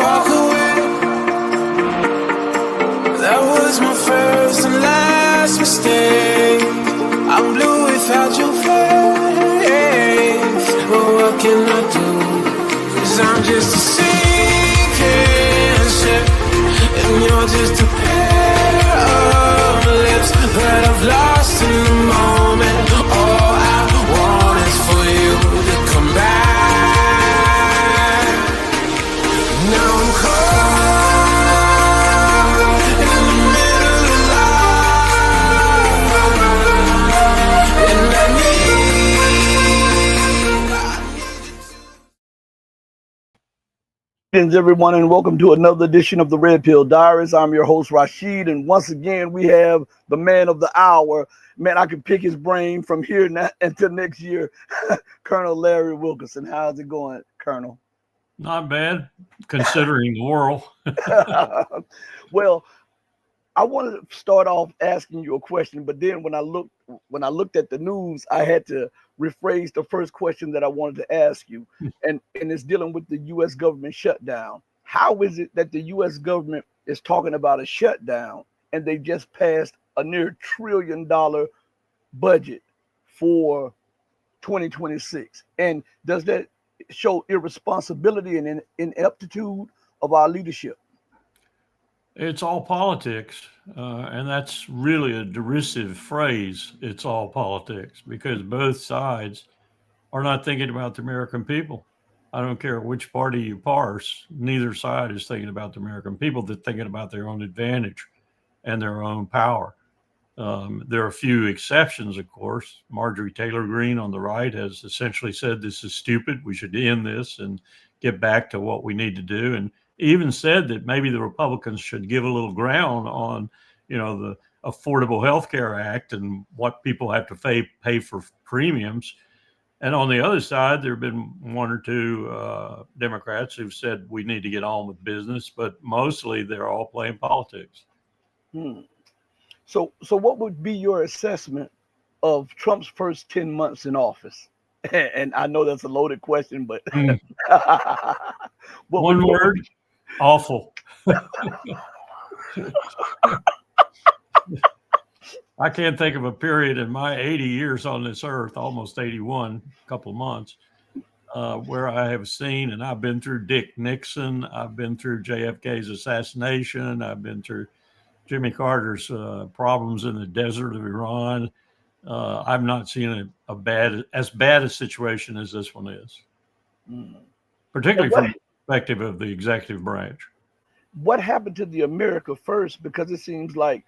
walk away. That was my first and last mistake. I'm blue without your face. But what can I do? 'Cause I'm just a sinking ship, and you're just a pair of lips that I've lost in the moment. All I want is for you to come back. Now I'm caught in the middle of life, and I need Greetings, everyone, and welcome to another edition of the Red Pill Diaries. I'm your host, Rashid, and once again, we have the man of the hour. Man, I can pick his brain from here until next year. Colonel Larry Wilkerson. How's it going, Colonel? Not bad, considering the world. Well, I wanted to start off asking you a question, but then when I looked at the news, I had to rephrase the first question that I wanted to ask you, and it's dealing with the U.S. government shutdown. How is it that the U.S. government is talking about a shutdown and they just passed a near $1 trillion budget for 2026? And does that show irresponsibility and ineptitude of our leadership? It's all politics, and that's really a derisive phrase. It's all politics, because both sides are not thinking about the American people. I don't care which party you parse, neither side is thinking about the American people. They're thinking about their own advantage and their own power. There are a few exceptions, of course. Marjorie Taylor Greene on the right has essentially said this is stupid. We should end this and get back to what we need to do. And even said that maybe the Republicans should give a little ground on, the Affordable Health Care Act and what people have to pay for premiums. And on the other side, there have been one or two Democrats who've said we need to get on with business, but mostly they're all playing politics. So what would be your assessment of Trump's first 10 months in office? And I know that's a loaded question, but one word, awful. I can't think of a period in my 80 years on this earth, almost 81, a couple of months, where I have seen, and I've been through Dick Nixon, I've been through JFK's assassination, I've been through Jimmy Carter's problems in the desert of Iran. I've not seen as bad a situation as this one is, particularly from the perspective of the executive branch. What happened to the America First? Because it seems like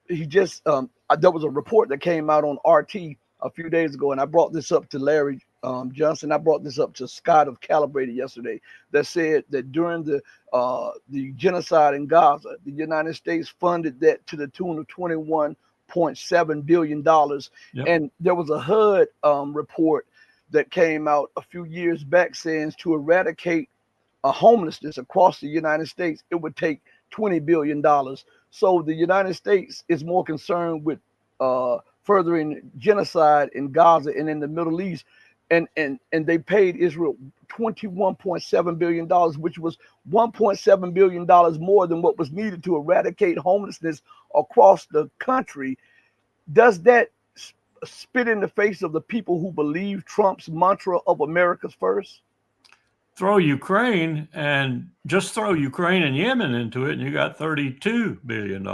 he just there was a report that came out on RT a few days ago, and I brought this up to Larry Johnson. I brought this up to Scott of Calibrated yesterday, that said that during the genocide in Gaza, the United States funded that to the tune of $21.7 billion. Yep. And there was a HUD report that came out a few years back saying to eradicate homelessness across the United States, it would take $20 billion. So the United States is more concerned with furthering genocide in Gaza and in the Middle East. And they paid Israel $21.7 billion, which was $1.7 billion more than what was needed to eradicate homelessness across the country. Does that spit in the face of the people who believe Trump's mantra of America's first? Throw Ukraine and Yemen into it, and you got $32 billion.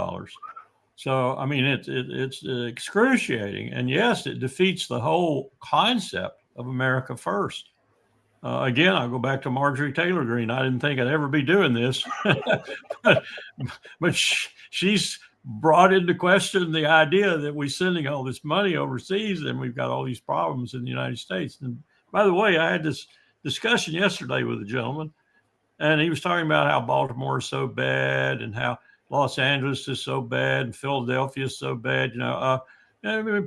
So, I mean, it's excruciating. And yes, it defeats the whole concept of America first. Again, I'll go back to Marjorie Taylor Greene. I didn't think I'd ever be doing this, but she's brought into question the idea that we're sending all this money overseas and we've got all these problems in the United States. And by the way, I had this discussion yesterday with a gentleman, and he was talking about how Baltimore is so bad and how Los Angeles is so bad and Philadelphia is so bad.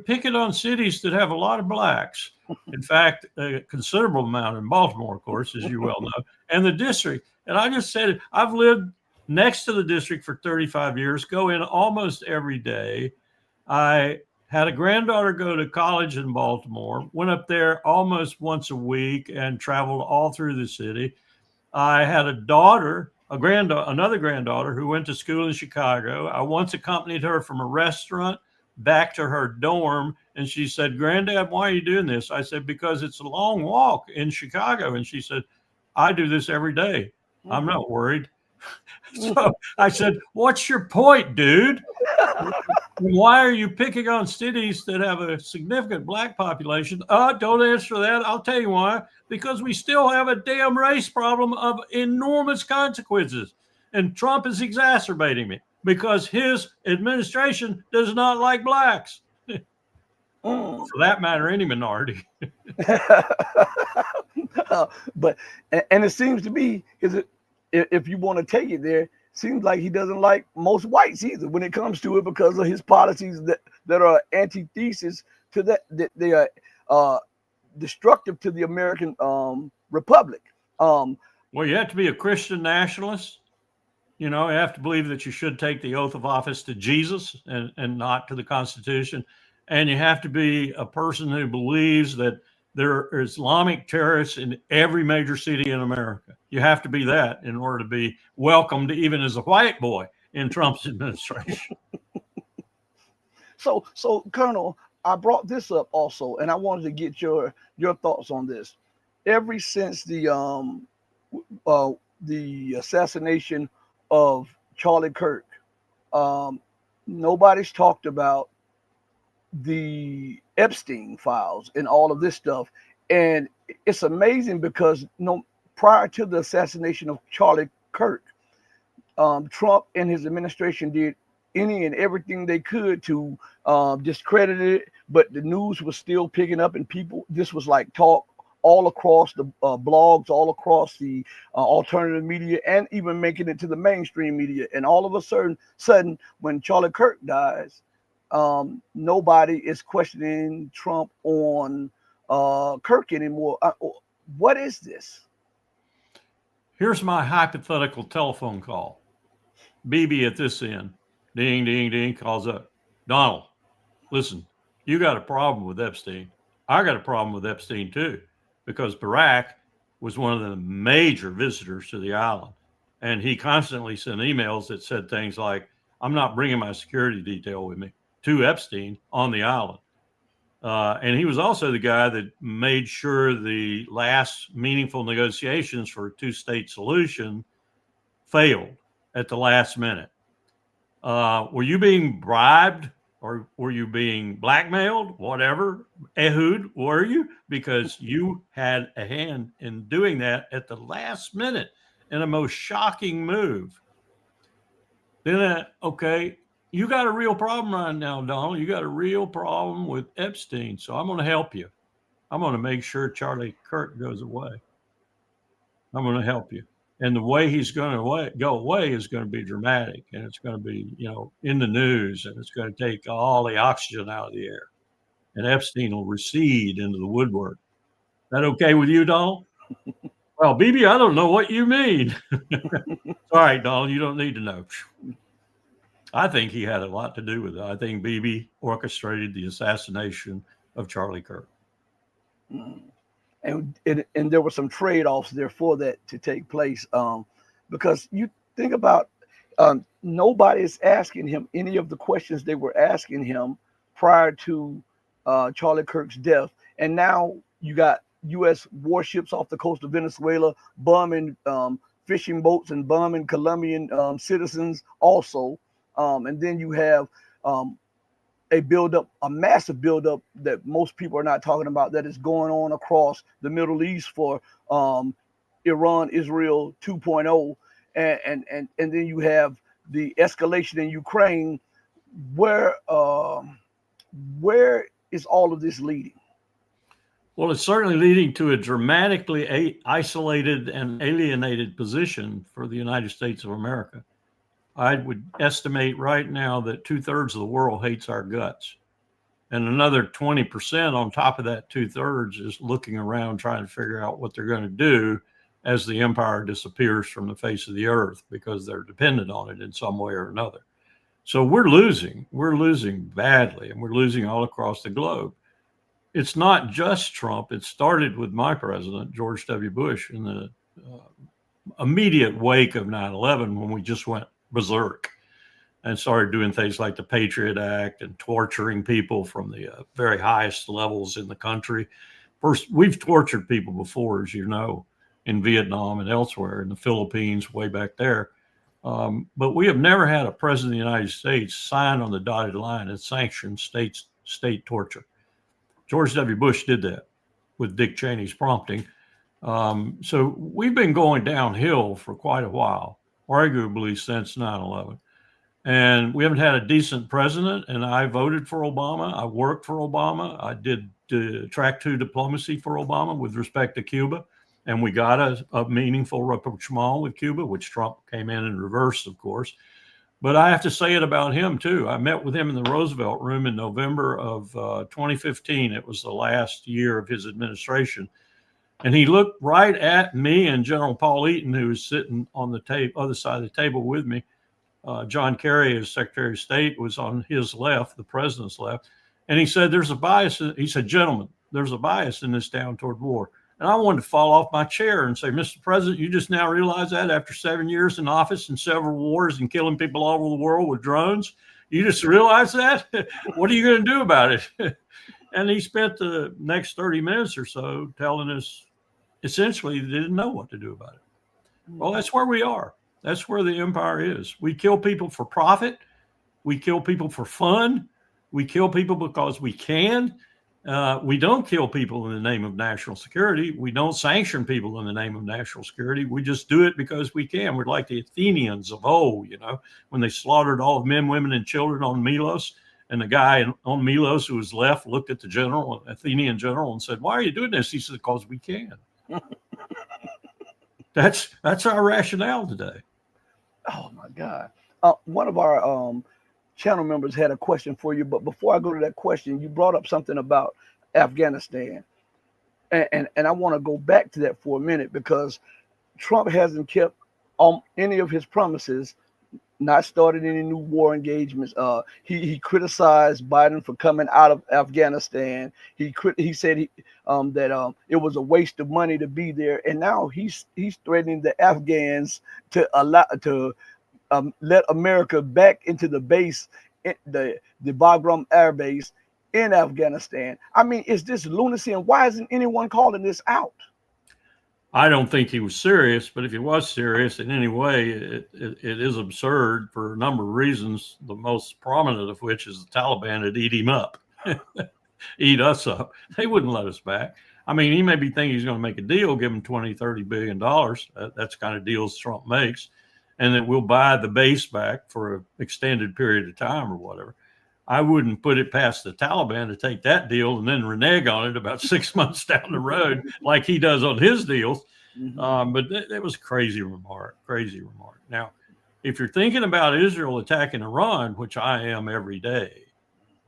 Pick it on cities that have a lot of blacks. In fact, a considerable amount in Baltimore, of course, as you well know, and the district. And I just said, I've lived next to the district for 35 years, go in almost every day. I had a granddaughter go to college in Baltimore, went up there almost once a week and traveled all through the city. I had a daughter, another granddaughter who went to school in Chicago. I once accompanied her from a restaurant back to her dorm, and she said, "Granddad, why are you doing this?" I said, "Because it's a long walk in Chicago." And she said, "I do this every day. I'm not worried." So I said, "What's your point, dude? Why are you picking on cities that have a significant black population?" Don't answer that. I'll tell you why. Because we still have a damn race problem of enormous consequences. And Trump is exacerbating it because his administration does not like blacks. For that matter, any minority. But and it seems to be, if you want to take it there, seems like he doesn't like most whites either when it comes to it, because of his policies that are antithesis to that they are destructive to the American republic. Well, you have to be a Christian nationalist. You know, you have to believe that you should take the oath of office to Jesus and not to the Constitution. And you have to be a person who believes that there are Islamic terrorists in every major city in America. You have to be that in order to be welcomed, even as a white boy in Trump's administration. So Colonel, I brought this up also, and I wanted to get your thoughts on this. Ever since the assassination of Charlie Kirk, nobody's talked about the Epstein files and all of this stuff. And it's amazing because prior to the assassination of Charlie Kirk, Trump and his administration did any and everything they could to discredit it, but the news was still picking up, and this was like talk all across the blogs, all across the alternative media, and even making it to the mainstream media. And all of a sudden, when Charlie Kirk dies, nobody is questioning Trump on Kirk anymore. What is this? Here's my hypothetical telephone call. BB at this end. Ding, ding, ding, calls up. "Donald, listen, you got a problem with Epstein. I got a problem with Epstein too, because Barack was one of the major visitors to the island. And he constantly sent emails that said things like, 'I'm not bringing my security detail with me,' to Epstein on the island. And he was also the guy that made sure the last meaningful negotiations for a two-state solution failed at the last minute. Were you being bribed, or were you being blackmailed? Whatever, Ehud, were you? Because you had a hand in doing that at the last minute in a most shocking move." Then, okay, you got a real problem right now, Donald. You got a real problem with Epstein. So I'm going to help you. I'm going to make sure Charlie Kirk goes away. I'm going to help you. And the way he's going to go away is going to be dramatic. And it's going to be, in the news. And it's going to take all the oxygen out of the air. And Epstein will recede into the woodwork. That okay with you, Donald? Well, BB, I don't know what you mean. All right, Donald, you don't need to know. I think he had a lot to do with it. I think BB orchestrated the assassination of Charlie Kirk. And there were some trade-offs there for that to take place, because you think about nobody is asking him any of the questions they were asking him prior to Charlie Kirk's death. And now you got U.S. warships off the coast of Venezuela bombing fishing boats and bombing Colombian citizens also. And then you have a massive buildup that most people are not talking about, that is going on across the Middle East for Iran, Israel 2.0. And then you have the escalation in Ukraine. Where is all of this leading? Well, it's certainly leading to a dramatically isolated and alienated position for the United States of America. I would estimate right now that 2/3 of the world hates our guts. And another 20% on top of that 2/3 is looking around trying to figure out what they're going to do as the empire disappears from the face of the earth, because they're dependent on it in some way or another. So we're losing badly, and we're losing all across the globe. It's not just Trump. It started with my president, George W. Bush, in the immediate wake of 9/11 when we just went berserk and started doing things like the Patriot Act and torturing people from the very highest levels in the country. First, we've tortured people before, as you know, in Vietnam and elsewhere, in the Philippines, way back there. But we have never had a president of the United States sign on the dotted line and sanction state torture. George W. Bush did that with Dick Cheney's prompting. So we've been going downhill for quite a while, arguably since 9/11. And we haven't had a decent president. And I voted for Obama. I worked for Obama. I did track 2 diplomacy for Obama with respect to Cuba. And we got a meaningful rapprochement with Cuba, which Trump came in reverse, of course. But I have to say it about him, too. I met with him in the Roosevelt Room in November of 2015. It was the last year of his administration. And he looked right at me and General Paul Eaton, who was sitting on the other side of the table with me. John Kerry, as Secretary of State, was on his left, the president's left. And he said, there's a bias. He said, gentlemen, there's a bias in this town toward war. And I wanted to fall off my chair and say, Mr. President, you just now realize that after 7 years in office and several wars and killing people all over the world with drones? You just realize that? What are you going to do about it? And he spent the next 30 minutes or so telling us essentially they didn't know what to do about it. Well, that's where we are. That's where the empire is. We kill people for profit. We kill people for fun. We kill people because we can. We don't kill people in the name of national security. We don't sanction people in the name of national security. We just do it because we can. We're like the Athenians of old, when they slaughtered all the men, women, and children on Milos. And the guy on Milos who was left looked at the general, Athenian general, and said, why are you doing this? He said, because we can. That's our rationale today. Oh, my God. One of our channel members had a question for you, but before I go to that question, you brought up something about Afghanistan. And I want to go back to that for a minute, because Trump hasn't kept any of his promises, not started any new war engagements. He criticized Biden for coming out of Afghanistan. He said that it was a waste of money to be there, and now he's threatening the Afghans to let America back into the base, the Bagram Air Base in Afghanistan. I mean, is this lunacy, and why isn't anyone calling this out? I don't think he was serious, but if he was serious in any way, it is absurd for a number of reasons, the most prominent of which is the Taliban would eat him up, eat us up. They wouldn't let us back. I mean, he may be thinking he's going to make a deal, give him $20-30 billion. That's the kind of deals Trump makes. And that we'll buy the base back for an extended period of time or whatever. I wouldn't put it past the Taliban to take that deal and then renege on it about 6 months down the road, like he does on his deals. Mm-hmm. But that was a crazy remark. Now, if you're thinking about Israel attacking Iran, which I am every day,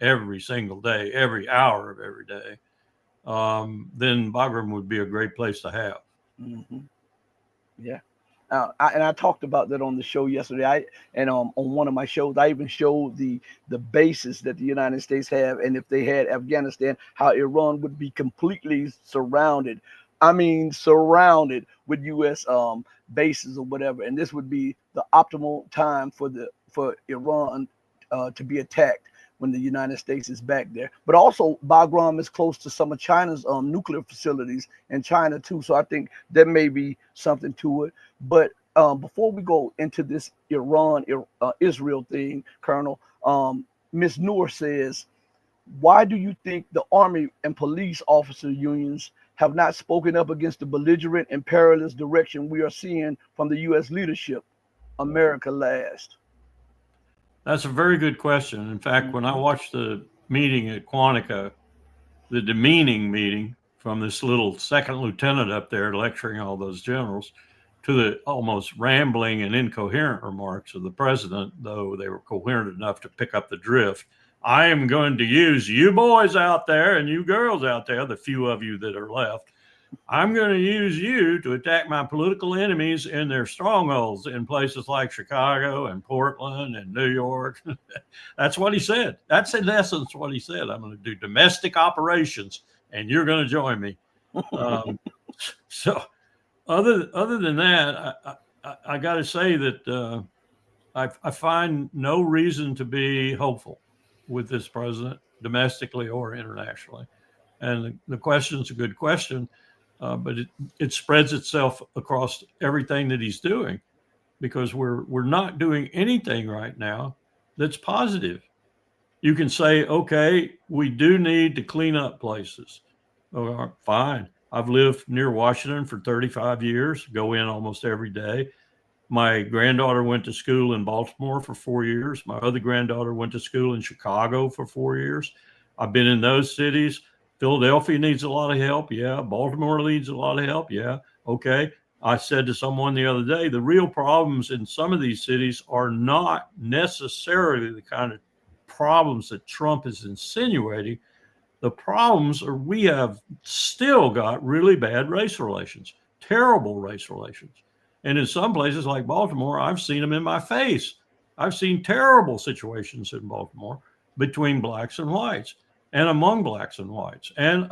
every single day, every hour of every day, then Bagram would be a great place to have. Mm-hmm. Yeah. I talked about that on the show yesterday. On one of my shows, I even showed the bases that the United States have, and if they had Afghanistan, how Iran would be completely surrounded. I mean, surrounded with U.S. Bases or whatever, and this would be the optimal time for Iran to be attacked when the United States is back there. But also, Bagram is close to some of China's nuclear facilities in China too. So I think there may be something to it. But before we go into this Israel thing, Colonel, Ms. Noor says, why do you think the Army and police officer unions have not spoken up against the belligerent and perilous direction we are seeing from the U.S. leadership? America last. That's a very good question. In fact, when I watched the meeting at Quantico, the demeaning meeting from this little second lieutenant up there lecturing all those generals, to the almost rambling and incoherent remarks of the president, though they were coherent enough to pick up the drift. I am going to use you boys out there and you girls out there, the few of you that are left, I'm going to use you to attack my political enemies in their strongholds in places like Chicago and Portland and New York. That's what he said. That's in essence what he said. I'm going to do domestic operations and you're going to join me. So other than that, I got to say that I find no reason to be hopeful with this president, domestically or internationally. And the question is a good question, but it spreads itself across everything that he's doing, because we're not doing anything right now that's positive. You can say, okay, we do need to clean up places. Oh, fine. I've lived near Washington for 35 years, go in almost every day. My granddaughter went to school in Baltimore for 4 years. My other granddaughter went to school in Chicago for 4 years. I've been in those cities. Philadelphia needs a lot of help. Yeah. Baltimore needs a lot of help. Yeah. Okay. I said to someone the other day, the real problems in some of these cities are not necessarily the kind of problems that Trump is insinuating. The problems are we have still got really bad race relations, terrible race relations. And in some places like Baltimore, I've seen them in my face. I've seen terrible situations in Baltimore between blacks and whites, and among blacks and whites, and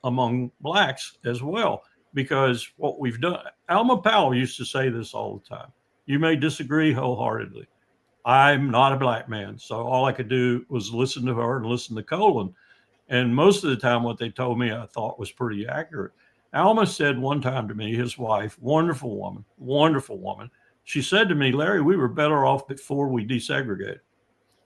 among blacks as well. Because what we've done, Alma Powell used to say this all the time. You may disagree wholeheartedly. I'm not a black man, so all I could do was listen to her and listen to Colin. And most of the time, what they told me I thought was pretty accurate. Alma said one time to me, his wife, wonderful woman. She said to me, Larry, we were better off before we desegregated.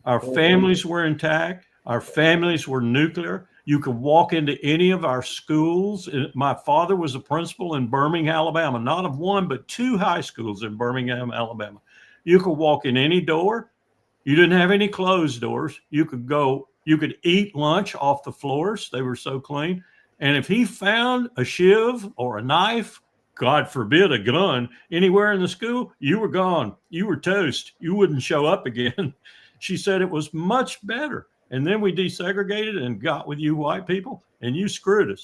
Our families were intact. Our families were nuclear. You could walk into any of our schools. My father was a principal in Birmingham, Alabama, not of one, but two high schools in Birmingham, Alabama. You could walk in any door. You didn't have any closed doors. You could eat lunch off the floors. They were so clean. And if he found a shiv or a knife, God forbid, a gun anywhere in the school, you were gone. You were toast. You wouldn't show up again. She said it was much better. And then we desegregated and got with you white people, and you screwed us.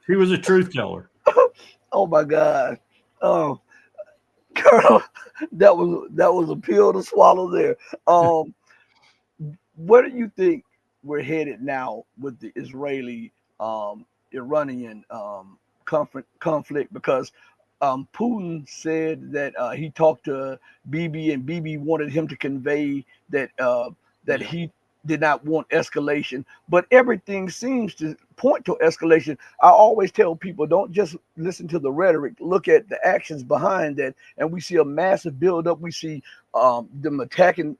He was a truth teller. Oh my God. Oh, Colonel, that was a pill to swallow there. Where do you think we're headed now with the Israeli Iranian conflict? Because Putin said that he talked to Bibi, and Bibi wanted him to convey that he did not want escalation, but everything seems to point to escalation. I always tell people, don't just listen to the rhetoric, look at the actions behind that. And we see a massive buildup. We see them attacking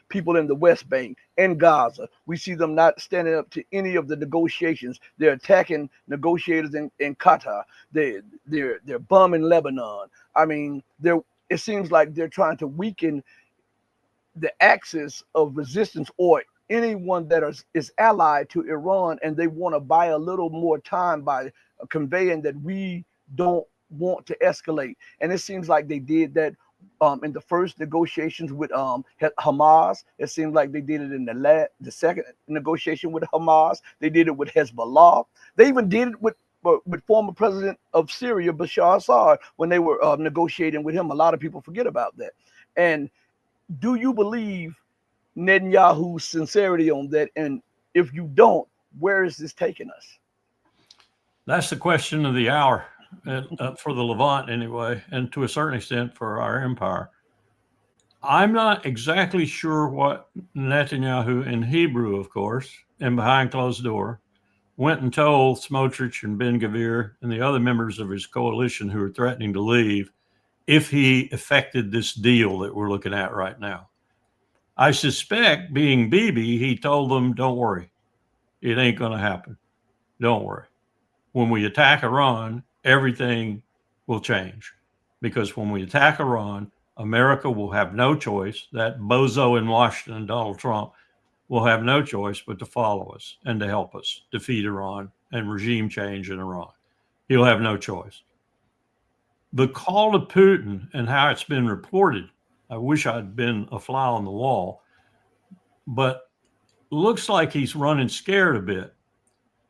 people in the West Bank and Gaza. We see them not standing up to any of the negotiations. They're attacking negotiators in Qatar. They're bombing Lebanon. I mean, it seems like they're trying to weaken the axis of resistance or anyone that is allied to Iran, and they want to buy a little more time by conveying that we don't want to escalate. And it seems like they did that in the first negotiations with Hamas. It seems like they did it in the second negotiation with Hamas. They did it with Hezbollah. They even did it with former president of Syria, Bashar Assad, when they were negotiating with him. A lot of people forget about that. And do you believe Netanyahu's sincerity on that? And if you don't, where is this taking us? That's the question of the hour for the Levant anyway, and to a certain extent for our empire. I'm not exactly sure what Netanyahu, in Hebrew, of course, and behind closed door, went and told Smotrich and Ben-Gvir and the other members of his coalition who were threatening to leave if he effected this deal that we're looking at right now. I suspect, being Bibi, he told them, don't worry. It ain't going to happen. Don't worry. When we attack Iran, everything will change. Because when we attack Iran, America will have no choice. That bozo in Washington, Donald Trump, will have no choice but to follow us and to help us defeat Iran and regime change in Iran. He'll have no choice. The call to Putin and how it's been reported, I wish I'd been a fly on the wall, but looks like he's running scared a bit.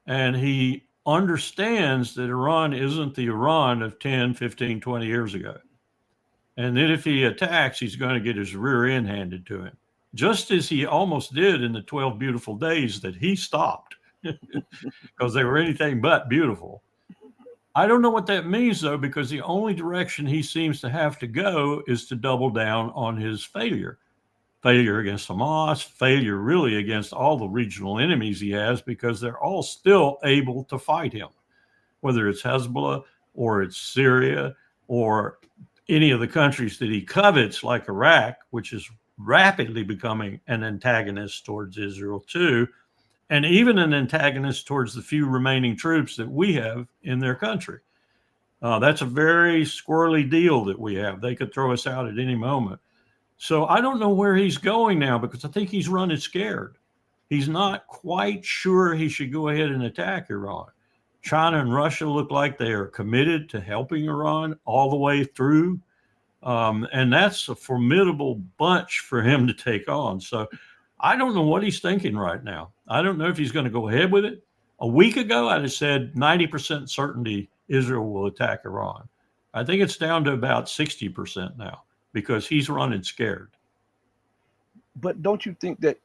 And he understands that Iran isn't the Iran of 10, 15, 20 years ago. And then if he attacks, he's going to get his rear end handed to him. just as he almost did in the 12 beautiful days that he stopped because they were anything but beautiful. I don't know what that means, though, because the only direction he seems to have to go is to double down on his failure against Hamas, failure really against all the regional enemies he has, because they're all still able to fight him, whether it's Hezbollah or it's Syria or any of the countries that he covets, like Iraq, which is rapidly becoming an antagonist towards Israel too, and even an antagonist towards the few remaining troops that we have in their country. That's a very squirrely deal that we have. They could throw us out at any moment. So I don't know where he's going now, because I think he's running scared. He's not quite sure he should go ahead and attack Iran. China and Russia look like they are committed to helping Iran all the way through. And that's a formidable bunch for him to take on. So I don't know what he's thinking right now. I don't know if he's going to go ahead with it. A week ago, I'd have said 90% certainty Israel will attack Iran. I think it's down to about 60% now, because he's running scared. But don't you think that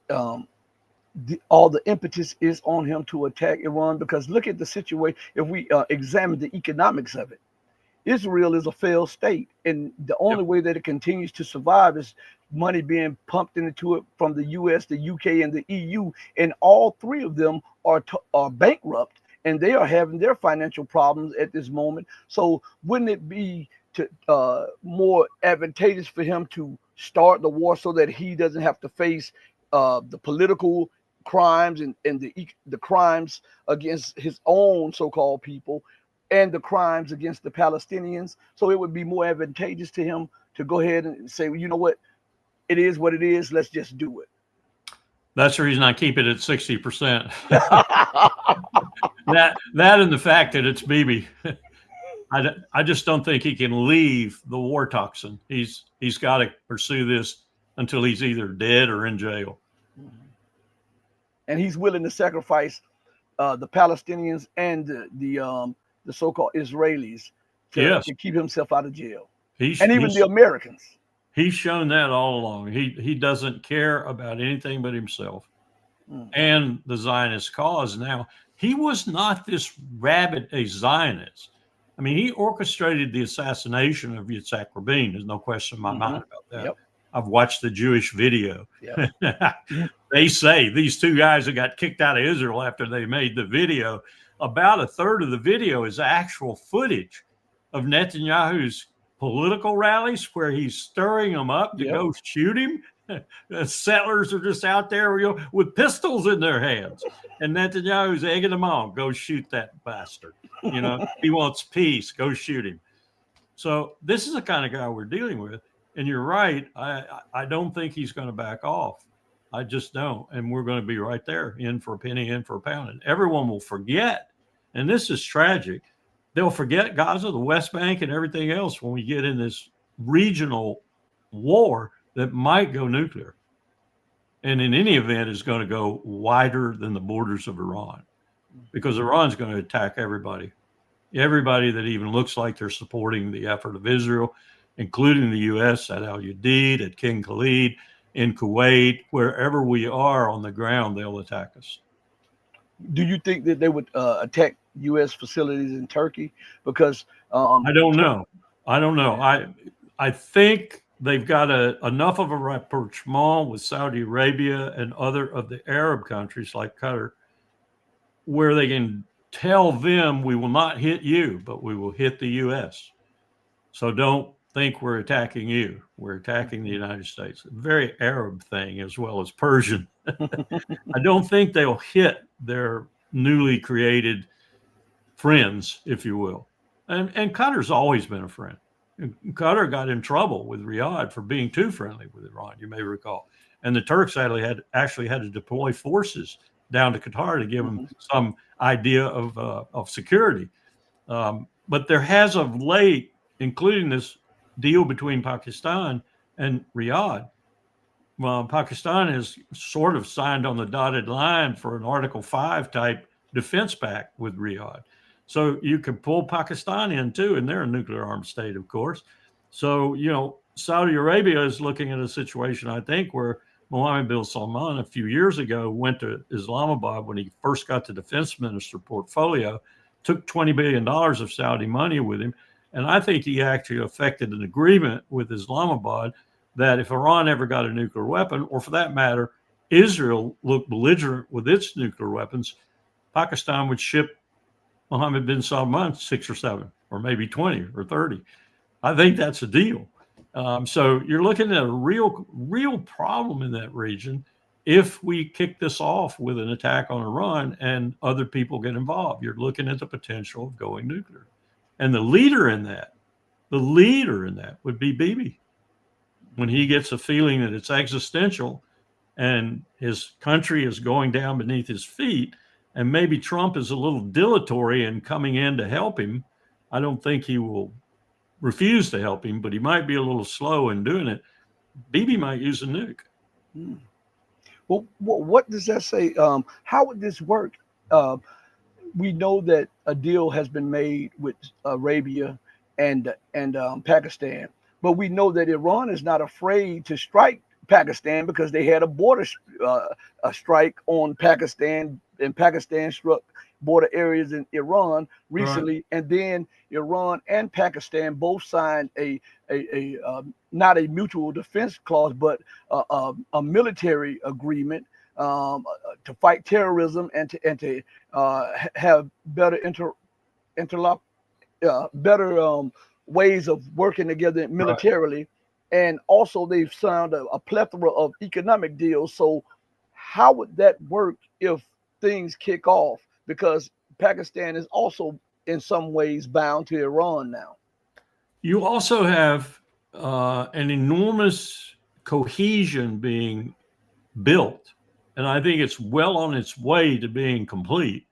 all the impetus is on him to attack Iran? Because look at the situation. If we examine the economics of it, Israel is a failed state, and the only way that it continues to survive is money being pumped into it from the U.S., the UK, and the EU, and all three of them are bankrupt, and they are having their financial problems at this moment. So wouldn't it be more advantageous for him to start the war so that he doesn't have to face the political crimes and the crimes against his own so-called people and the crimes against the Palestinians? So it would be more advantageous to him to go ahead and say, well, you know what, it is what it is. Let's just do it. That's the reason I keep it at 60%. that and the fact that it's Bibi. I just don't think he can leave the war toxin. He's got to pursue this until he's either dead or in jail. And he's willing to sacrifice the Palestinians and the so-called Israelis to keep himself out of jail. And even the Americans. He's shown that all along. He doesn't care about anything but himself and the Zionist cause. Now, he was not this rabid a Zionist. I mean, he orchestrated the assassination of Yitzhak Rabin. There's no question in my mind about that. Yep. I've watched the Jewish video. Yep. They say these two guys that got kicked out of Israel after they made the video, about a third of the video is actual footage of Netanyahu's political rallies where he's stirring them up to go shoot him. The settlers are just out there with pistols in their hands, and Netanyahu's egging them on. Go shoot that bastard. He wants peace. Go shoot him. So this is the kind of guy we're dealing with. And you're right. I don't think he's going to back off. I just don't. And we're going to be right there, in for a penny, in for a pound. And everyone will forget. And this is tragic. They'll forget Gaza, the West Bank, and everything else when we get in this regional war that might go nuclear. And in any event, is going to go wider than the borders of Iran, because Iran's going to attack everybody that even looks like they're supporting the effort of Israel, including the U.S. at Al Udeid, at King Khalid, in Kuwait, wherever we are on the ground, they'll attack us. Do you think that they would attack U.S. facilities in Turkey? Because I don't know. I think they've got enough of a rapprochement with Saudi Arabia and other of the Arab countries like Qatar, where they can tell them, we will not hit you, but we will hit the U.S. So don't think we're attacking you. We're attacking the United States. A very Arab thing as well as Persian. I don't think they'll hit their newly created friends, if you will. And Qatar's always been a friend. Qatar got in trouble with Riyadh for being too friendly with Iran, you may recall. And the Turks actually had to deploy forces down to Qatar to give them some idea of security. But there has of late, including this deal between Pakistan and Riyadh, well, Pakistan has sort of signed on the dotted line for an Article 5 type defense pact with Riyadh. So you can pull Pakistan in too, and they're a nuclear armed state, of course. So, Saudi Arabia is looking at a situation, I think, where Mohammed bin Salman a few years ago went to Islamabad when he first got the defense minister portfolio, took $20 billion of Saudi money with him. And I think he actually effected an agreement with Islamabad that if Iran ever got a nuclear weapon, or for that matter, Israel looked belligerent with its nuclear weapons, Pakistan would ship Mohammed bin Salman 6 or 7, or maybe 20 or 30. I think that's a deal. So you're looking at a real problem in that region if we kick this off with an attack on Iran and other people get involved. You're looking at the potential of going nuclear. And the leader in that would be Bibi. When he gets a feeling that it's existential and his country is going down beneath his feet, and maybe Trump is a little dilatory in coming in to help him, I don't think he will refuse to help him, but he might be a little slow in doing it. Bibi might use a nuke. Well, what does that say? How would this work? We know that a deal has been made with Arabia and Pakistan, but we know that Iran is not afraid to strike Pakistan because they had a border a strike on Pakistan, and Pakistan struck border areas in Iran recently, right. And then Iran and Pakistan both signed a not a mutual defense clause, but a military agreement to fight terrorism and to have better better ways of working together militarily. Right. And also they've signed a plethora of economic deals. So how would that work if things kick off? Because Pakistan is also in some ways bound to Iran now. You also have an enormous cohesion being built, and I think it's well on its way to being complete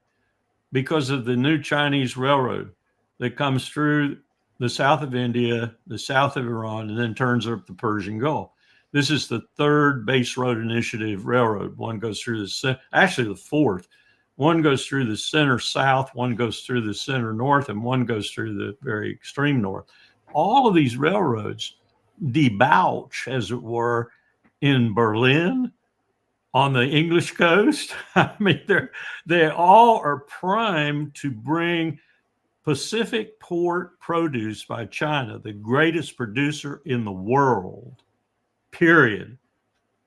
because of the new Chinese railroad that comes through the south of India, the south of Iran, and then turns up the Persian Gulf. This is the third Base Road Initiative railroad. One goes through actually the fourth. One goes through the center south, one goes through the center north, and one goes through the very extreme north. All of these railroads debouch, as it were, in Berlin, on the English coast. I mean, they all are primed to bring Pacific port produce by China, the greatest producer in the world, period.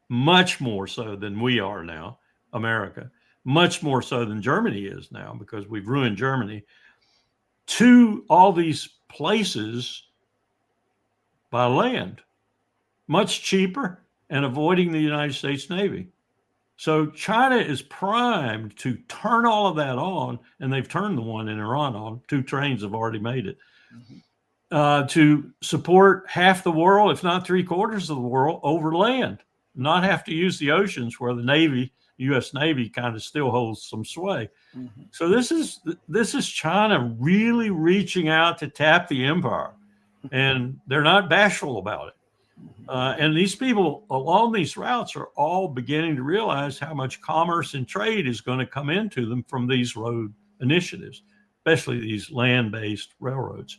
Much more so than we are now, America. Much more so than Germany is now, because we've ruined Germany, to all these places by land, much cheaper and avoiding the United States Navy. So China is primed to turn all of that on, and they've turned the one in Iran on. 2 trains have already made it. To support half the world, if not 3/4 of the world, over land, not have to use the oceans where the Navy, U.S. Navy, kind of still holds some sway. Mm-hmm. So this is China really reaching out to tap the empire, and they're not bashful about it. And these people along these routes are all beginning to realize how much commerce and trade is going to come into them from these road initiatives, especially these land-based railroads.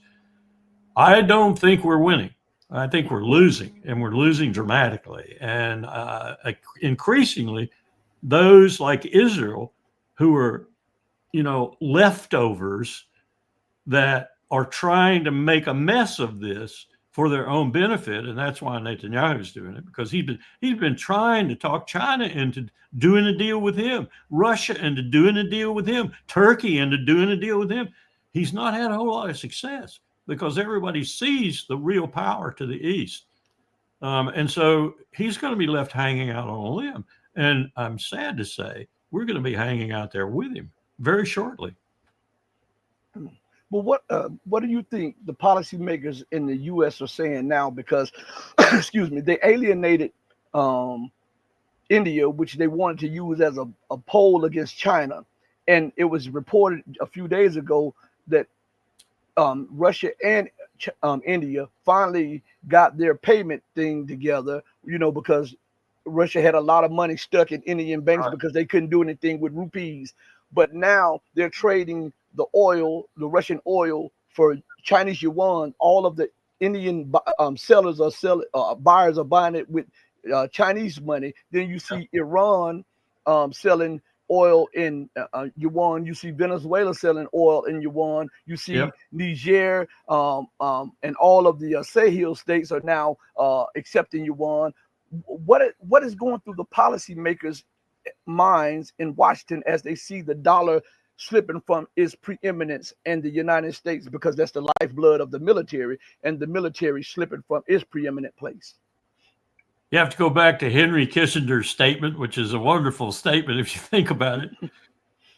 I don't think we're winning. I think we're losing, and we're losing dramatically. And increasingly, those like Israel, who are, leftovers that are trying to make a mess of this for their own benefit, and that's why Netanyahu's doing it, because he's been trying to talk China into doing a deal with him, Russia into doing a deal with him, Turkey into doing a deal with him. He's not had a whole lot of success because everybody sees the real power to the east. And so he's going to be left hanging out on a limb. And I'm sad to say we're going to be hanging out there with him very shortly. Well, what do you think the policymakers in the U.S. are saying now? Because, excuse me, they alienated India, which they wanted to use as a pole against China. And it was reported a few days ago that Russia and India finally got their payment thing together, because Russia had a lot of money stuck in Indian banks because they couldn't do anything with rupees. But now they're trading the Russian oil for Chinese yuan. All of the Indian sellers buyers are buying it with Chinese money. Then you see Iran selling oil in yuan. You see Venezuela selling oil in yuan. You see Niger and all of the Sahel states are now accepting yuan. What is going through the policymakers' minds in Washington as they see the dollar slipping from its preeminence in the United States, because that's the lifeblood of the military, and the military slipping from its preeminent place? You have to go back to Henry Kissinger's statement, which is a wonderful statement if you think about it.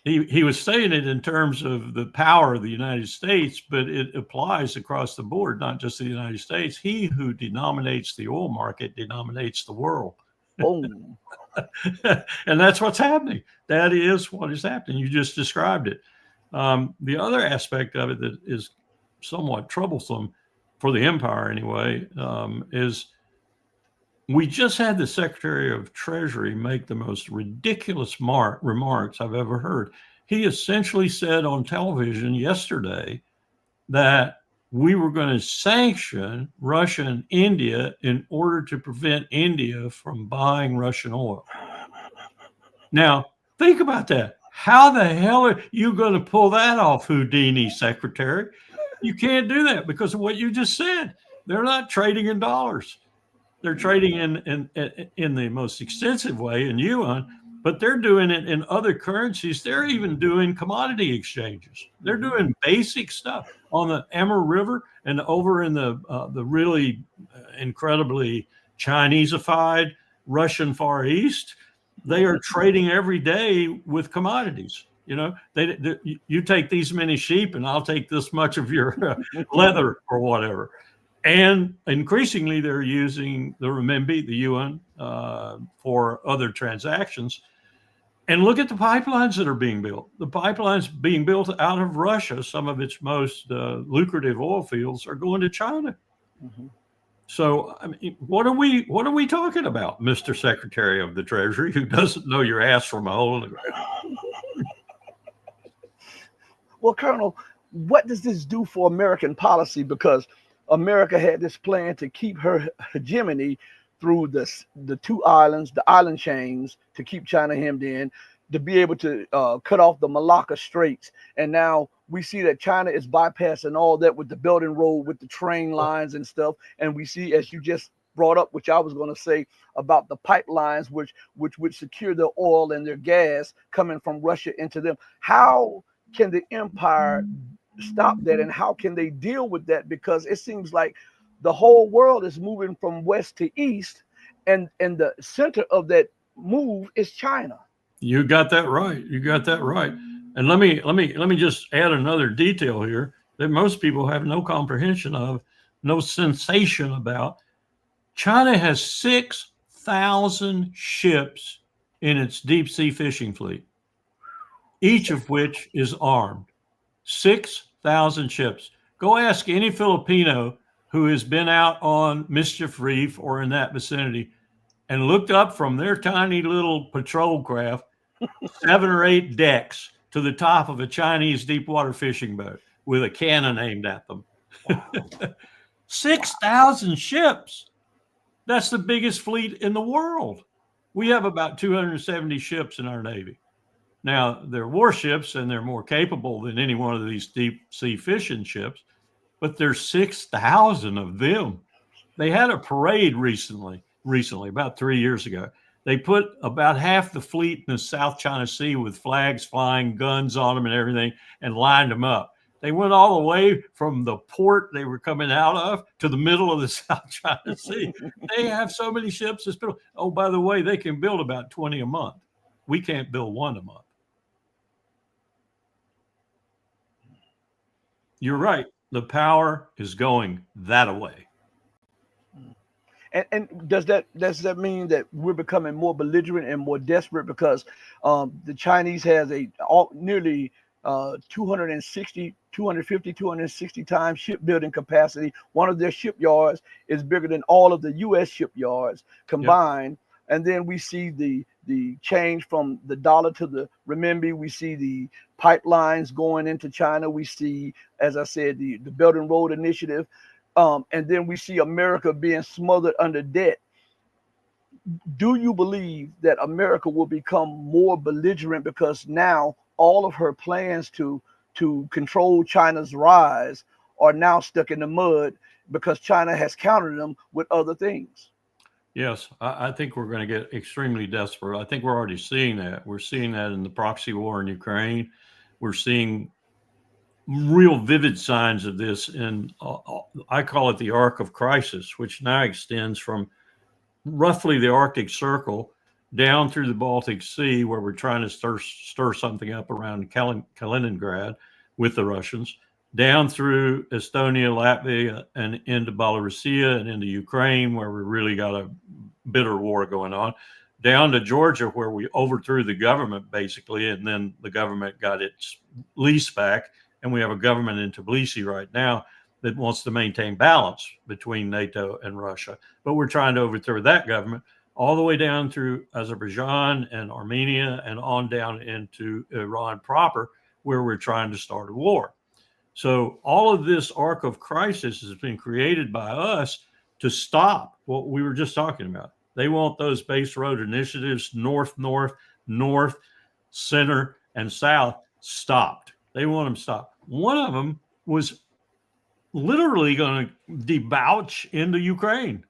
He was saying it in terms of the power of the United States, but it applies across the board, not just the United States. He who denominates the oil market denominates the world. Oh. And that's what's happening. That is what is happening. You just described it. The other aspect of it that is somewhat troublesome for the empire anyway, is we just had the Secretary of Treasury make the most ridiculous remarks I've ever heard. He essentially said on television yesterday that we were going to sanction Russia and India in order to prevent India from buying Russian oil. Now, think about that. How the hell are you going to pull that off, Houdini, Secretary? You can't do that because of what you just said. They're not trading in dollars. They're trading in the most extensive way in yuan, but they're doing it in other currencies. They're even doing commodity exchanges. They're doing basic stuff on the Emmer River and over in the really incredibly Chinesified Russian Far East. They are trading every day with commodities. You know, you take these many sheep and I'll take this much of your leather or whatever. And increasingly, they're using the renminbi, the yuan, for other transactions. And look at the pipelines that are being built. The pipelines being built out of Russia, some of its most lucrative oil fields, are going to China. Mm-hmm. So, I mean, what are we talking about, Mr. Secretary of the Treasury, who doesn't know your ass from a hole in the ground? Well, Colonel, what does this do for American policy? Because America had this plan to keep her hegemony through the two islands, the island chains, to keep China hemmed in, to be able to cut off the Malacca Straits. And now we see that China is bypassing all that with the Belt and Road, with the train lines and stuff. And we see, as you just brought up, which I was going to say about the pipelines, which would secure their oil and their gas coming from Russia into them. How can the empire stop that, and how can they deal with that? Because it seems like the whole world is moving from west to east, and the center of that move is China. You got that right. You got that right. And let me just add another detail here that most people have no comprehension of, no sensation about. China has 6,000 ships in its deep sea fishing fleet, each of which is armed. 6,000 ships. Go ask any Filipino who has been out on Mischief Reef or in that vicinity and looked up from their tiny little patrol craft 7 or 8 decks to the top of a Chinese deep water fishing boat with a cannon aimed at them. 6,000 ships. That's the biggest fleet in the world. We have about 270 ships in our Navy. Now, they're warships and they're more capable than any one of these deep sea fishing ships, but there's 6,000 of them. They had a parade recently, about 3 years ago. They put about half the fleet in the South China Sea with flags flying, guns on them and everything, and lined them up. They went all the way from the port they were coming out of to the middle of the South China Sea. They have so many ships. Oh, by the way, they can build about 20 a month. We can't build one a month. You're right. The power is going that way. And does that mean that we're becoming more belligerent and more desperate because the Chinese has nearly 250, 260 times shipbuilding capacity? One of their shipyards is bigger than all of the U.S. shipyards combined. Yep. And then we see the change from the dollar to the renminbi. We see the pipelines going into China. We see, as I said, the Belt and Road Initiative. And then we see America being smothered under debt. do you believe that America will become more belligerent because now all of her plans to control China's rise are now stuck in the mud because China has countered them with other things? Yes, I think we're going to get extremely desperate. I think we're already seeing that. We're seeing that in the proxy war in Ukraine. We're seeing real vivid signs of this in, I call it the arc of crisis, which now extends from roughly the Arctic Circle down through the Baltic Sea, where we're trying to stir something up around Kaliningrad with the Russians, down through Estonia, Latvia, and into Belarusia and into Ukraine, where we really got a bitter war going on, down to Georgia, where we overthrew the government basically, and then the government got its lease back, and we have a government in Tbilisi right now that wants to maintain balance between NATO and Russia. But we're trying to overthrow that government all the way down through Azerbaijan and Armenia and on down into Iran proper, where we're trying to start a war. So all of this arc of crisis has been created by us to stop what we were just talking about. They want those base road initiatives, north, north, north, center, and south, stopped. They want them stopped. One of them was literally going to debouch into Ukraine.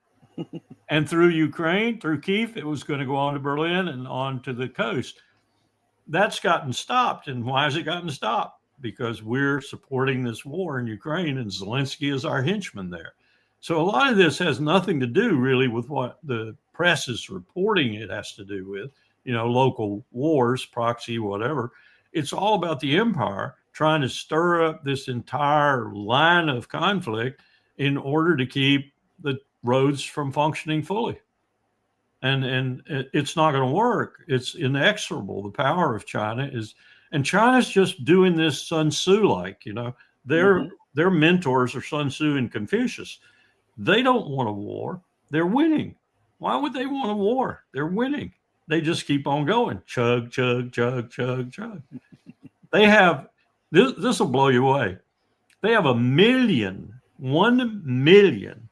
And through Ukraine, through Kiev, it was going to go on to Berlin and on to the coast. That's gotten stopped. And why has it gotten stopped? Because we're supporting this war in Ukraine, and Zelensky is our henchman there. So a lot of this has nothing to do really with what the press is reporting it has to do with, local wars, proxy, whatever. It's all about the empire trying to stir up this entire line of conflict in order to keep the roads from functioning fully. And it's not going to work. It's inexorable. The power of China is, and China's just doing this Sun Tzu-like, their mentors are Sun Tzu and Confucius. They don't want a war. They're winning. Why would they want a war? They're winning. They just keep on going. Chug, chug, chug, chug, chug. They have, this will blow you away. They have 1 million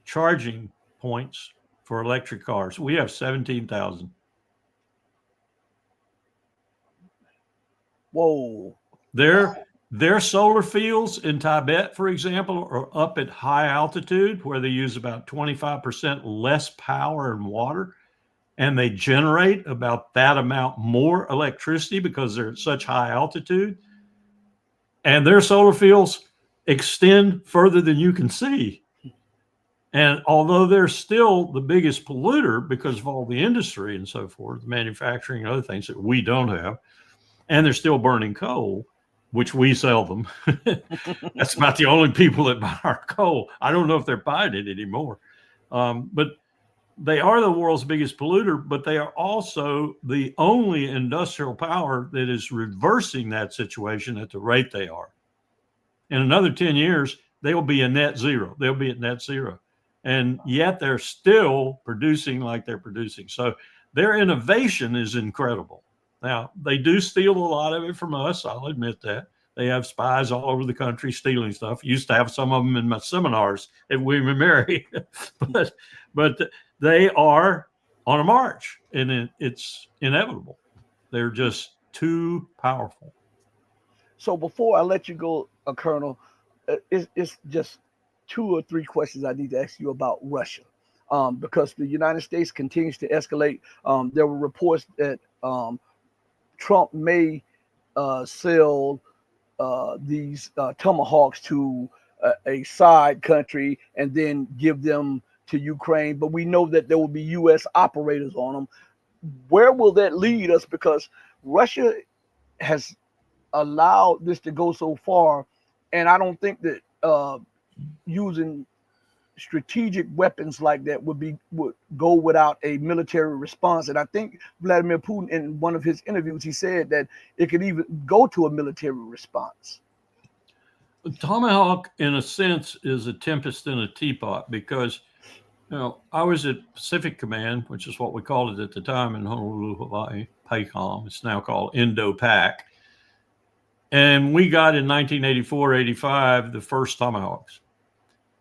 charging points for electric cars. We have 17,000. Whoa. Their solar fields in Tibet, for example, are up at high altitude where they use about 25% less power and water, and they generate about that amount more electricity because they're at such high altitude. And their solar fields extend further than you can see. And although they're still the biggest polluter because of all the industry and so forth, manufacturing and other things that we don't have, and they're still burning coal, which we sell them. That's about the only people that buy our coal. I don't know if they're buying it anymore. But they are the world's biggest polluter, but they are also the only industrial power that is reversing that situation at the rate they are. In another 10 years, they will be a net zero. They'll be at net zero. And yet they're still producing like they're producing. So their innovation is incredible. Now, they do steal a lot of it from us. I'll admit that. They have spies all over the country stealing stuff. Used to have some of them in my seminars at William and Mary. but they are on a march, and it's inevitable. They're just too powerful. So before I let you go, Colonel, it's just 2 or 3 questions I need to ask you about Russia, because the United States continues to escalate. There were reports that Trump may sell these tomahawks to a side country and then give them to Ukraine, but we know that there will be U.S. operators on them. Where will that lead us? Because Russia has allowed this to go so far, and I don't think that using strategic weapons like that would go without a military response. And I think Vladimir Putin, in one of his interviews, he said that it could even go to a military response. Tomahawk, in a sense, is a tempest in a teapot because, I was at Pacific Command, which is what we called it at the time in Honolulu, Hawaii, PACOM. It's now called Indo-Pac. And we got in 1984-85 the first Tomahawks.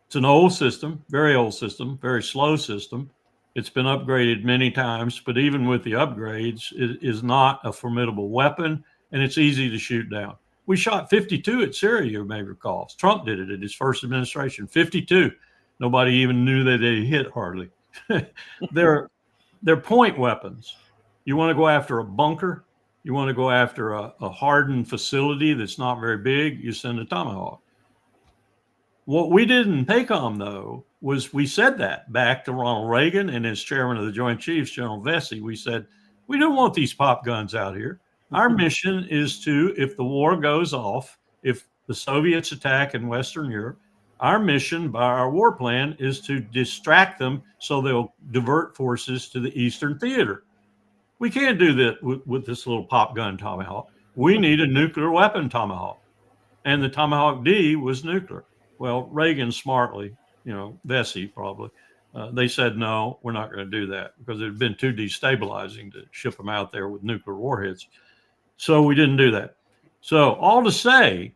It's an old system, very slow system. It's been upgraded many times, but even with the upgrades, it is not a formidable weapon, and it's easy to shoot down. We shot 52 at Syria, you may recall. Trump did it in his first administration, 52. Nobody even knew that they hit hardly. they're point weapons. You want to go after a bunker, you want to go after a hardened facility that's not very big, you send a Tomahawk. What we did in PACOM, though, was we said that back to Ronald Reagan and as chairman of the Joint Chiefs, General Vesey. We said, we don't want these pop guns out here. Our mission is to, if the war goes off, if the Soviets attack in Western Europe, our mission by our war plan is to distract them so they'll divert forces to the Eastern Theater. We can't do that with this little pop gun Tomahawk. We need a nuclear weapon Tomahawk. And the Tomahawk D was nuclear. Well, Reagan smartly, Vesey probably, they said, no, we're not going to do that because it had been too destabilizing to ship them out there with nuclear warheads. So we didn't do that. So all to say,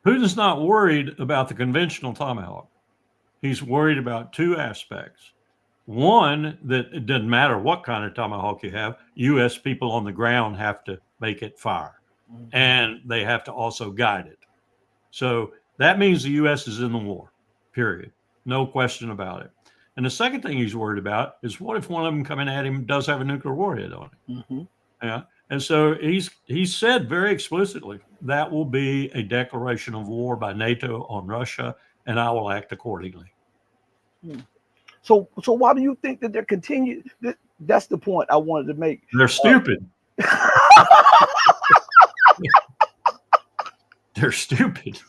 Putin's not worried about the conventional Tomahawk. He's worried about two aspects. One, that it doesn't matter what kind of Tomahawk you have, U.S. people on the ground have to make it fire, and they have to also guide it. So that means the U.S. is in the war, period. No question about it. And the second thing he's worried about is what if one of them coming at him does have a nuclear warhead on it? Mm-hmm. Yeah. And so he's said very explicitly that will be a declaration of war by NATO on Russia, and I will act accordingly. So why do you think that they're continuing? That's the point I wanted to make. They're stupid. They're stupid.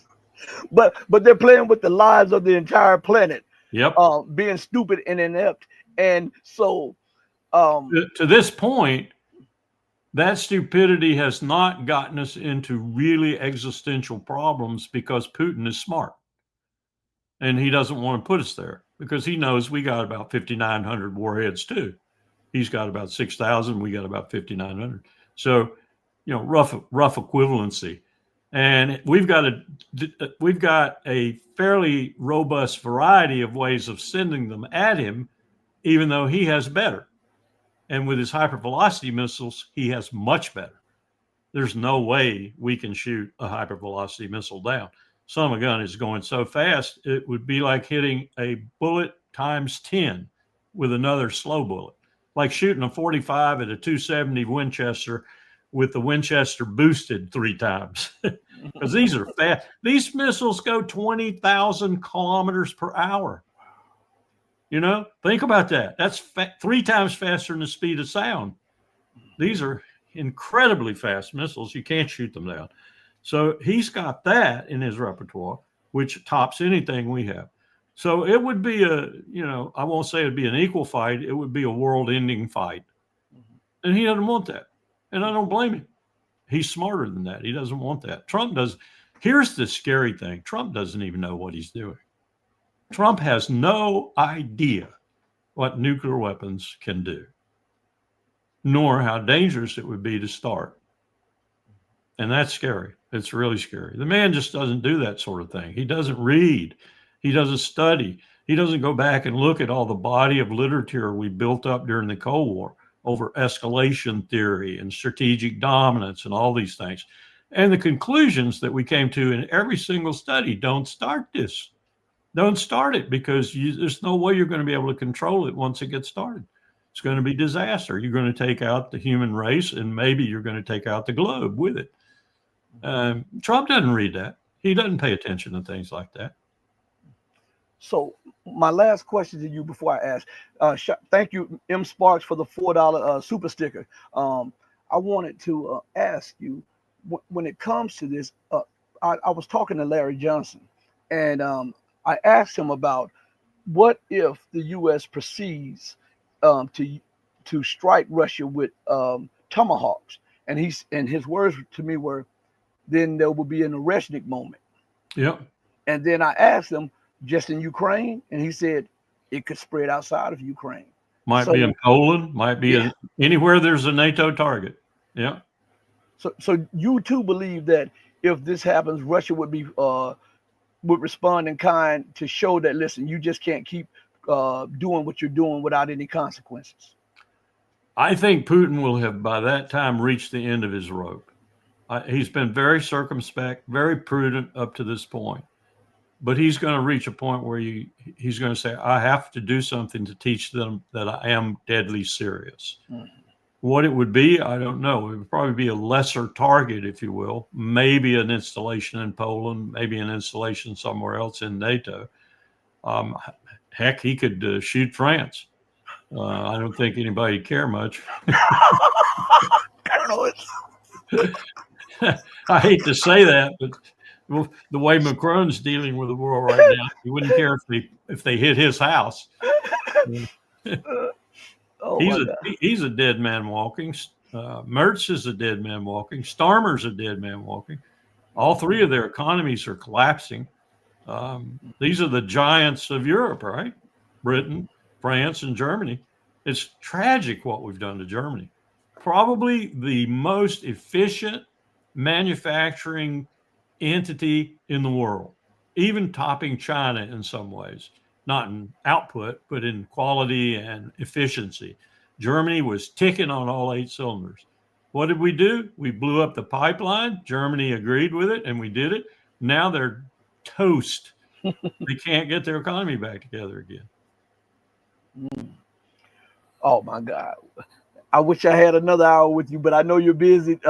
But they're playing with the lives of the entire planet. Yep. Being stupid and inept. And so to this point, that stupidity has not gotten us into really existential problems because Putin is smart. And he doesn't want to put us there because he knows we got about 5,900 warheads too. He's got about 6,000. We got about 5,900. So, rough equivalency. And we've got a fairly robust variety of ways of sending them at him, even though he has better. And with his hypervelocity missiles, he has much better. There's no way we can shoot a hypervelocity missile down. Son of a gun is going so fast, it would be like hitting a bullet times 10 with another slow bullet, like shooting a 45 at a 270 Winchester with the Winchester boosted 3 times. Because these are fast. These missiles go 20,000 kilometers per hour. Think about that. That's 3 times faster than the speed of sound. These are incredibly fast missiles. You can't shoot them down. So he's got that in his repertoire, which tops anything we have. So it would be I won't say it'd be an equal fight. It would be a world-ending fight. And he doesn't want that. And I don't blame him. He's smarter than that. He doesn't want that. Trump does. Here's the scary thing. Trump doesn't even know what he's doing. Trump has no idea what nuclear weapons can do, nor how dangerous it would be to start. And that's scary. It's really scary. The man just doesn't do that sort of thing. He doesn't read. He doesn't study. He doesn't go back and look at all the body of literature we built up during the Cold War over escalation theory and strategic dominance and all these things. And the conclusions that we came to in every single study, don't start this. Don't start it because there's no way you're going to be able to control it once it gets started. It's going to be disaster. You're going to take out the human race and maybe you're going to take out the globe with it. Trump doesn't read that. He doesn't pay attention to things like that. So my last question to you before I ask, thank you, M. Sparks, for the $4 super sticker. I wanted to ask you, when it comes to this, I was talking to Larry Johnson, and I asked him about what if the U.S. proceeds to strike Russia with tomahawks, and his words to me were, then there will be an Oreshnik moment. Yep. And then I asked him, just in Ukraine, and he said it could spread outside of Ukraine. Might be in Poland, might be anywhere there's a NATO target. Yeah. So you too believe that if this happens, Russia would respond in kind to show that, listen, you just can't keep doing what you're doing without any consequences? I think Putin will have by that time reached the end of his rope. He's been very circumspect, very prudent up to this point, but he's going to reach a point where he's going to say, I have to do something to teach them that I am deadly serious. Mm-hmm. What it would be, I don't know. It would probably be a lesser target, if you will, maybe an installation in Poland, maybe an installation somewhere else in NATO. Heck, he could shoot France. I don't think anybody would care much. I hate to say that, but the way Macron's dealing with the world right now, he wouldn't care if they hit his house. He's a dead man walking. Merz is a dead man walking. Starmer's a dead man walking. All three of their economies are collapsing. These are the giants of Europe, right? Britain, France, and Germany. It's tragic what we've done to Germany. Probably the most efficient manufacturing entity in the world, even topping China in some ways, not in output, but in quality and efficiency. Germany was ticking on all 8 cylinders. What did we do? We blew up the pipeline. Germany agreed with it, and we did it. Now they're toast. They can't get their economy back together again. Oh, my God. I wish I had another hour with you, but I know you're busy.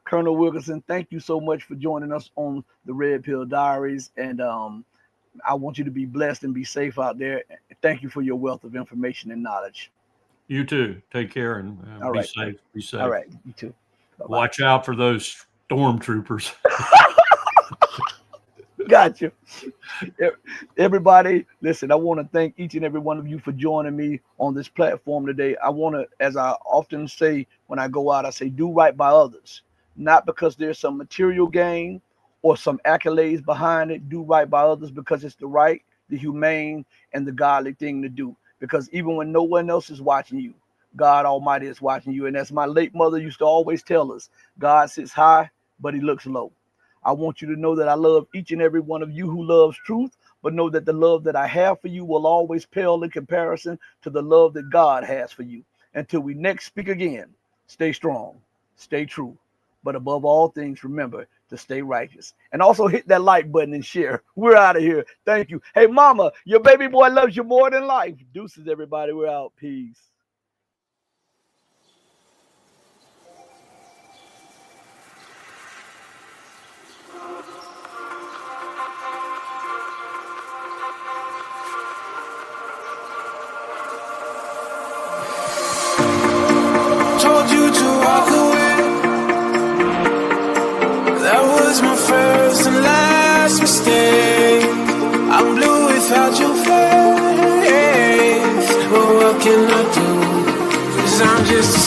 Colonel Wilkerson, thank you so much for joining us on the Red Pill Diaries. And I want you to be blessed and be safe out there. Thank you for your wealth of information and knowledge. You too. Take care and be safe. Be safe. All right. You too. Bye-bye. Watch out for those stormtroopers. Gotcha. Everybody, listen, I want to thank each and every one of you for joining me on this platform today. I want to, as I often say when I go out, I say, do right by others, not because there's some material gain or some accolades behind it. Do right by others because it's the right, the humane, and the godly thing to do. Because even when no one else is watching you, God Almighty is watching you. And as my late mother used to always tell us, God sits high, but he looks low. I want you to know that I love each and every one of you who loves truth, but know that the love that I have for you will always pale in comparison to the love that God has for you. Until we next speak again, stay strong, stay true, but above all things, remember to stay righteous. And also hit that like button and share. We're out of here. Thank you. Hey, mama, your baby boy loves you more than life. Deuces, everybody. We're out. Peace. Told you to walk away. That was my first and last mistake. I'm blue without your face. But what can I do? 'Cause I'm just a